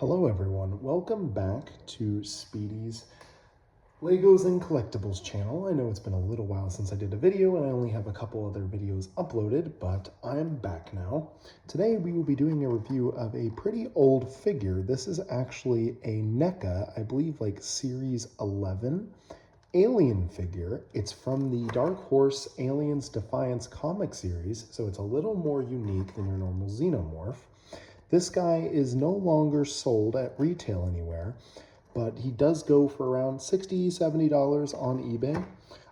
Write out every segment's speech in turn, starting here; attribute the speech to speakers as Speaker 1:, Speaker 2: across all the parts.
Speaker 1: Hello everyone, welcome back to Speedy's Legos and Collectibles channel. I know it's been a little while since I did a video and I only have a couple other videos uploaded, but I'm back now. Today we will be doing a review of a pretty old figure. This is actually a NECA, I believe like Series 11 alien figure. It's from the Dark Horse Aliens Defiance comic series, so it's a little more unique than your normal xenomorph. This guy is no longer sold at retail anywhere, but he does go for around $60, $70 on eBay.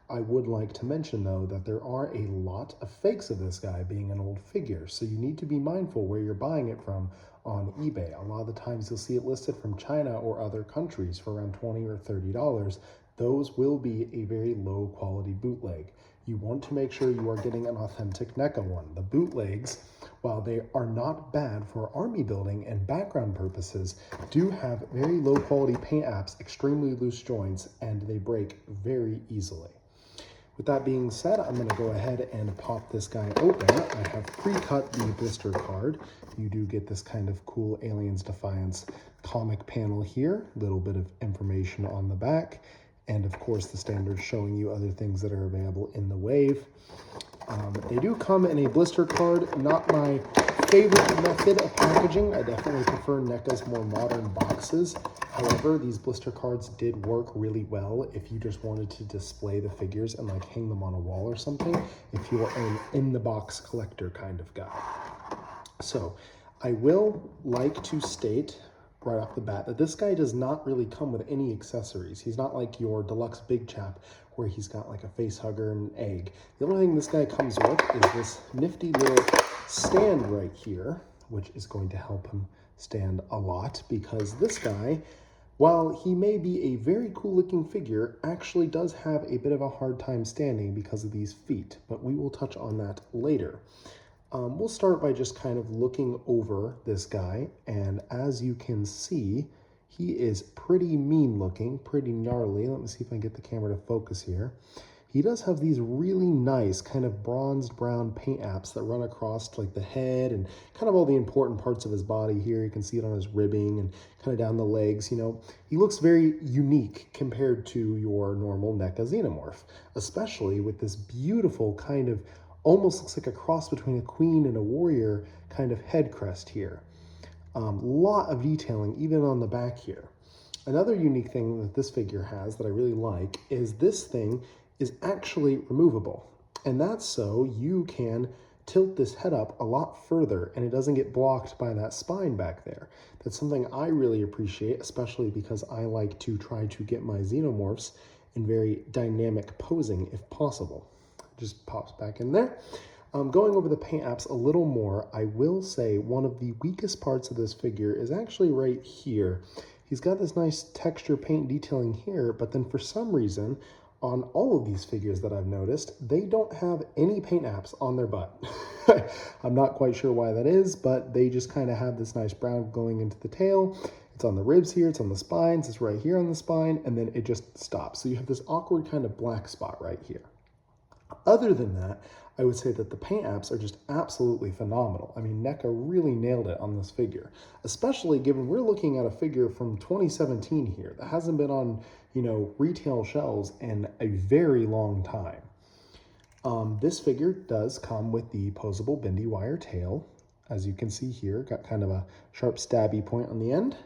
Speaker 1: I would like to mention, though, that there are a lot of fakes of this guy being an old figure, so you need to be mindful where you're buying it from on eBay. A lot of the times you'll see it listed from China or other countries for around $20 or $30. Those will be a very low quality bootleg. You want to make sure you are getting an authentic NECA one. The bootlegs, while they are not bad for army building and background purposes, do have very low quality paint apps, extremely loose joints, and they break very easily. With that being said, I'm going to go ahead and pop this guy open. I have pre-cut the blister card. You do get this kind of cool Aliens Defiance comic panel here, a little bit of information on the back, and of course the standard showing you other things that are available in the wave. They do come in a blister card, not my favorite method of packaging. I definitely prefer NECA's more modern boxes. However, these blister cards did work really well if you just wanted to display the figures and like hang them on a wall or something, if you are an in-the-box collector kind of guy. So I will like to state right off the bat that this guy does not really come with any accessories. He's not like your deluxe big chap where he's got like a face hugger and an egg. The only thing this guy comes with is this nifty little stand right here, which is going to help him stand a lot, because this guy, while he may be a very cool looking figure, actually does have a bit of a hard time standing because of these feet, but we will touch on that later. We'll start by just kind of looking over this guy, and as you can see, he is pretty mean looking, pretty gnarly. Let me see if I can get the camera to focus here. He does have these really nice kind of bronzed brown paint apps that run across like the head and kind of all the important parts of his body here. You can see it on his ribbing and kind of down the legs. You know, he looks very unique compared to your normal NECA xenomorph, especially with this beautiful kind of almost looks like a cross between a queen and a warrior kind of head crest here. Lot of detailing even on the back here. Another unique thing that this figure has that I really like is this thing is actually removable. And that's so you can tilt this head up a lot further and it doesn't get blocked by that spine back there. That's something I really appreciate, especially because I like to try to get my xenomorphs in very dynamic posing if possible. Just pops back in there. Going over the paint apps a little more, I will say one of the weakest parts of this figure is actually right here. He's got this nice texture paint detailing here, but then for some reason, on all of these figures that I've noticed, they don't have any paint apps on their butt. I'm not quite sure why that is, but they just kind of have this nice brown going into the tail. It's on the ribs here, it's on the spines, it's right here on the spine, and then it just stops. So you have this awkward kind of black spot right here. Other than that, I would say that the paint apps are just absolutely phenomenal. I mean, NECA really nailed it on this figure, especially given we're looking at a figure from 2017 here that hasn't been on, you know, retail shelves in a very long time. This figure does come with the posable bendy wire tail. As you can see here, got kind of a sharp stabby point on the end.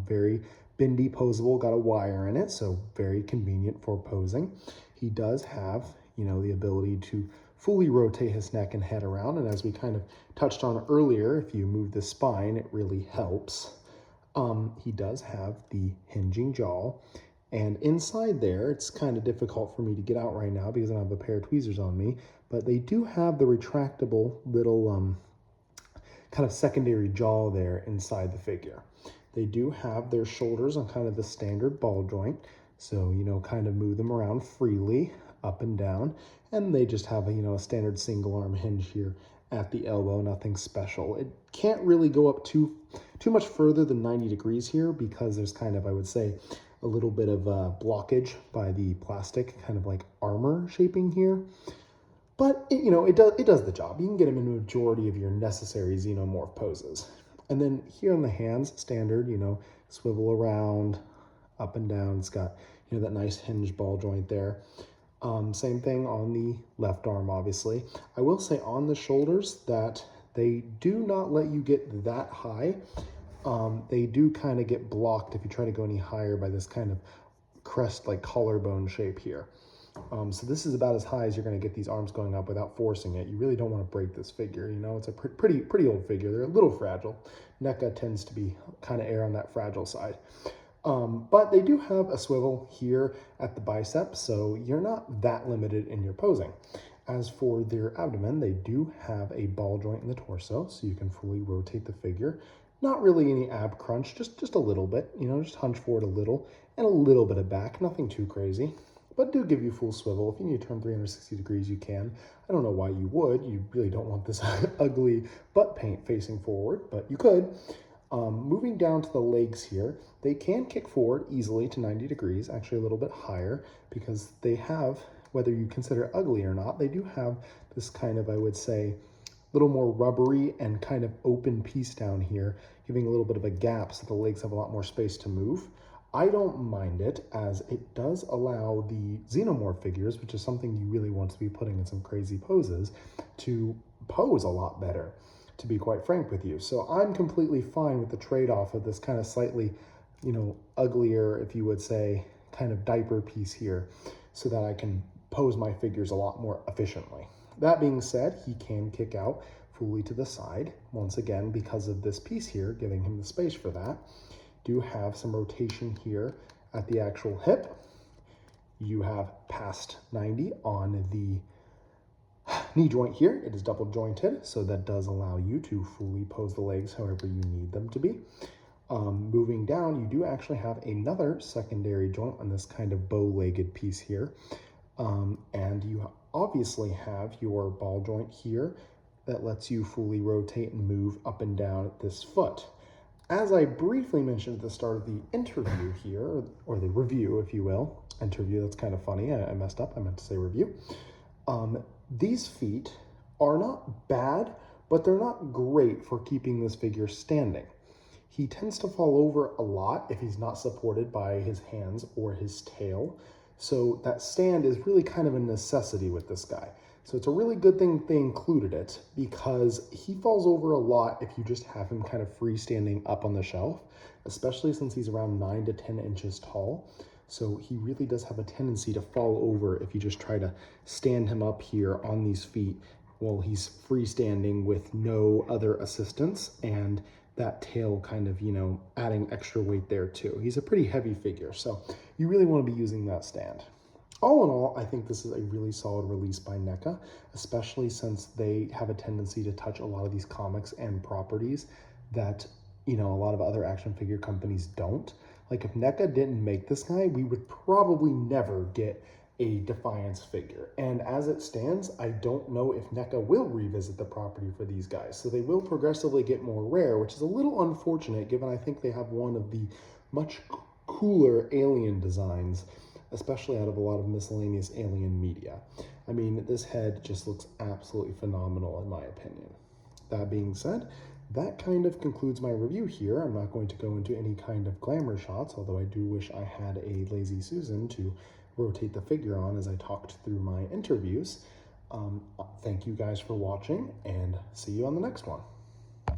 Speaker 1: Very bendy posable, got a wire in it, so very convenient for posing. He does have, you know, the ability to fully rotate his neck and head around, and as we kind of touched on earlier, if you move the spine, it really helps. He does have the hinging jaw, and inside there, it's kind of difficult for me to get out right now because I don't have a pair of tweezers on me, but they do have the retractable little kind of secondary jaw there inside the figure. They do have their shoulders on kind of the standard ball joint, so, you know, kind of move them around freely up and down, and they just have a, you know, a standard single arm hinge here at the elbow, nothing special. It can't really go up too much further than 90 degrees here because there's kind of, I would say, a little bit of blockage by the plastic kind of like armor shaping here. But, you know, it does the job. You can get them in a majority of your necessary xenomorph poses. And then here on the hands, standard, you know, swivel around, up and down. It's got, you know, that nice hinge ball joint there. Same thing on the left arm, obviously. I will say on the shoulders that they do not let you get that high. They do kind of get blocked if you try to go any higher by this kind of crest, like collarbone shape here. So this is about as high as you're going to get these arms going up without forcing it. You really don't want to break this figure. You know, it's a pretty old figure. They're a little fragile. NECA tends to be kind of err on that fragile side. But they do have a swivel here at the bicep, so you're not that limited in your posing. As for their abdomen, they do have a ball joint in the torso, so you can fully rotate the figure. Not really any ab crunch, just a little bit, you know, just hunch forward a little, and a little bit of back, nothing too crazy. But do give you full swivel. If you need to turn 360 degrees, you can. I don't know why you would. You really don't want this ugly butt paint facing forward, but you could. Moving down to the legs here, they can kick forward easily to 90 degrees, actually a little bit higher, because they have, whether you consider ugly or not, they do have this kind of, I would say, little more rubbery and kind of open piece down here, giving a little bit of a gap so the legs have a lot more space to move. I don't mind it, as it does allow the xenomorph figures, which is something you really want to be putting in some crazy poses, to pose a lot better, to be quite frank with you. So I'm completely fine with the trade-off of this kind of slightly, you know, uglier, if you would say, kind of diaper piece here, so that I can pose my figures a lot more efficiently. That being said, he can kick out fully to the side, once again, because of this piece here, giving him the space for that. Do have some rotation here at the actual hip. You have past 90 on the knee joint here. It is double jointed, so that does allow you to fully pose the legs however you need them to be. Moving down, you do actually have another secondary joint on this kind of bow-legged piece here. And you obviously have your ball joint here that lets you fully rotate and move up and down this foot. As I briefly mentioned at the start of the interview here, or the review, if you will, interview, that's kind of funny, I messed up, I meant to say review. These feet are not bad, but they're not great for keeping this figure standing. He tends to fall over a lot if he's not supported by his hands or his tail. So that stand is really kind of a necessity with this guy. So it's a really good thing they included it, because he falls over a lot if you just have him kind of freestanding up on the shelf, especially since he's around 9 to 10 inches tall. So he really does have a tendency to fall over if you just try to stand him up here on these feet while he's freestanding with no other assistance, and that tail kind of, you know, adding extra weight there too. He's a pretty heavy figure, so you really want to be using that stand. All in all, I think this is a really solid release by NECA, especially since they have a tendency to touch a lot of these comics and properties that, you know, a lot of other action figure companies don't. Like, if NECA didn't make this guy, we would probably never get a Defiance figure. And as it stands, I don't know if NECA will revisit the property for these guys. So they will progressively get more rare, which is a little unfortunate given I think they have one of the much cooler alien designs, especially out of a lot of miscellaneous alien media. I mean, this head just looks absolutely phenomenal in my opinion. That being said, that kind of concludes my review here. I'm not going to go into any kind of glamour shots, although I do wish I had a Lazy Susan to rotate the figure on as I talked through my interviews. Thank you guys for watching, and see you on the next one.